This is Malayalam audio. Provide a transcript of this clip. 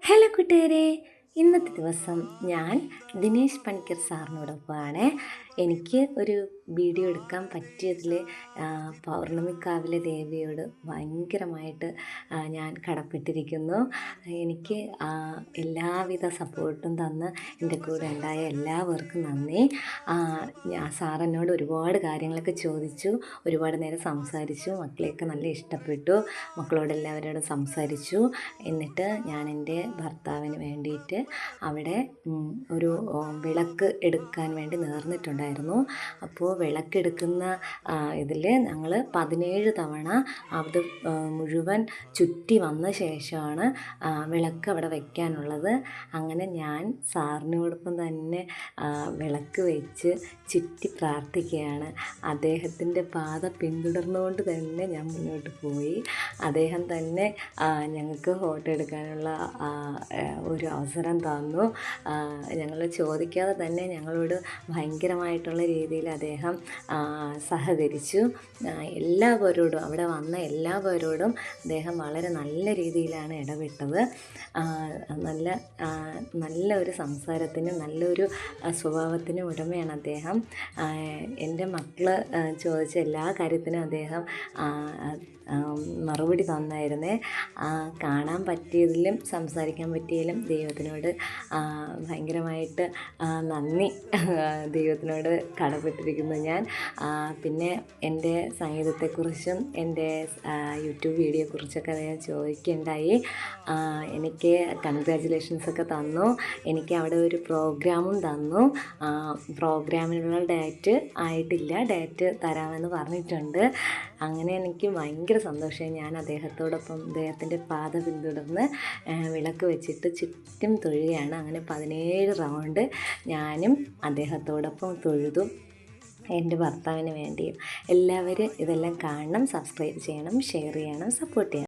ഹലോ കൂട്ടുകാരെ, ഇന്നത്തെ ദിവസം ഞാൻ ദിനേശ് പണിക്കർ സാറിനോടൊപ്പമാണ്. എനിക്ക് ഒരു വീഡിയോ എടുക്കാൻ പറ്റിയതിൽ പൗർണമിക്കാവിലെ ദേവിയോട് ഭയങ്കരമായിട്ട് ഞാൻ കടപ്പെട്ടിരിക്കുന്നു. എനിക്ക് എല്ലാവിധ സപ്പോർട്ടും തന്ന് എൻ്റെ കൂടെ ഉണ്ടായ എല്ലാവർക്കും നന്ദി. സാറെന്നോട് ഒരുപാട് കാര്യങ്ങളൊക്കെ ചോദിച്ചു, ഒരുപാട് നേരം സംസാരിച്ചു. മക്കളെയൊക്കെ നല്ല ഇഷ്ടപ്പെട്ടു, മക്കളോടെല്ലാവരോടും സംസാരിച്ചു. എന്നിട്ട് ഞാൻ എൻ്റെ ഭർത്താവിന് വേണ്ടിയിട്ട് അവിടെ ഒരു വിളക്ക് എടുക്കാൻ വേണ്ടി നേർന്നിട്ടുണ്ടായിരുന്നു. അപ്പോൾ വിളക്കെടുക്കുന്ന ഇതിൽ ഞങ്ങൾ 17 തവണ അത് മുഴുവൻ ചുറ്റി വന്ന ശേഷമാണ് വിളക്ക് അവിടെ വയ്ക്കാനുള്ളത്. അങ്ങനെ ഞാൻ സാറിനോടൊപ്പം തന്നെ വിളക്ക് വെച്ച് ചുറ്റി പ്രാർത്ഥിക്കുകയാണ്. അദ്ദേഹത്തിൻ്റെ പാത പിന്തുടർന്നുകൊണ്ട് തന്നെ ഞാൻ മുന്നോട്ട് പോയി. അദ്ദേഹം തന്നെ ഞങ്ങൾക്ക് ഫോട്ടോ എടുക്കാനുള്ള ഒരു അവസരം തന്നു. ഞങ്ങൾ ചോദിക്കാതെ തന്നെ ഞങ്ങളോട് ഭയങ്കരമായിട്ടുള്ള രീതിയിൽ അദ്ദേഹം സഹകരിച്ചു. എല്ലാവരോടും, അവിടെ വന്ന എല്ലാവരോടും അദ്ദേഹം വളരെ നല്ല രീതിയിലാണ് ഇടപെട്ടത്. നല്ല ഒരു സംസാരത്തിനും നല്ലൊരു സ്വഭാവത്തിനും ഉടമയാണ് അദ്ദേഹം. എൻ്റെ മക്കൾ ചോദിച്ച എല്ലാ കാര്യത്തിനും അദ്ദേഹം മറുപടി തന്നായിരുന്നേ. കാണാൻ പറ്റിയതിലും സംസാരിക്കാൻ പറ്റിയതിലും ദൈവത്തിനോട് ഭയങ്കരമായിട്ട് നന്ദി, ദൈവത്തിനോട് കടപ്പെട്ടിരിക്കുന്നു ഞാൻ. പിന്നെ എൻ്റെ സംഗീതത്തെക്കുറിച്ചും എൻ്റെ യൂട്യൂബ് വീഡിയോയെക്കുറിച്ചൊക്കെ ഞാൻ ചോദിക്കുകയുണ്ടായി. എനിക്ക് കൺഗ്രാജുലേഷൻസൊക്കെ തന്നു. എനിക്ക് അവിടെ ഒരു പ്രോഗ്രാമും തന്നു. പ്രോഗ്രാമിനുള്ള ഡേറ്റ് ആയിട്ടില്ല, ഡേറ്റ് തരാമെന്ന് പറഞ്ഞിട്ടുണ്ട്. അങ്ങനെ എനിക്ക് ഭയങ്കര സന്തോഷമായി. ഞാൻ അദ്ദേഹത്തോടൊപ്പം അദ്ദേഹത്തിൻ്റെ പാത പിന്തുടർന്ന് വിളക്ക് വെച്ചിട്ട് ചുറ്റും തൊഴുകയാണ്. അങ്ങനെ 17 റൗണ്ട് ഞാനും അദ്ദേഹത്തോടൊപ്പം തൊഴുതു, എൻ്റെ ഭർത്താവിന് വേണ്ടിയും. എല്ലാവരും ഇതെല്ലാം കാണണം, സബ്സ്ക്രൈബ് ചെയ്യണം, ഷെയർ ചെയ്യണം, സപ്പോർട്ട് ചെയ്യണം.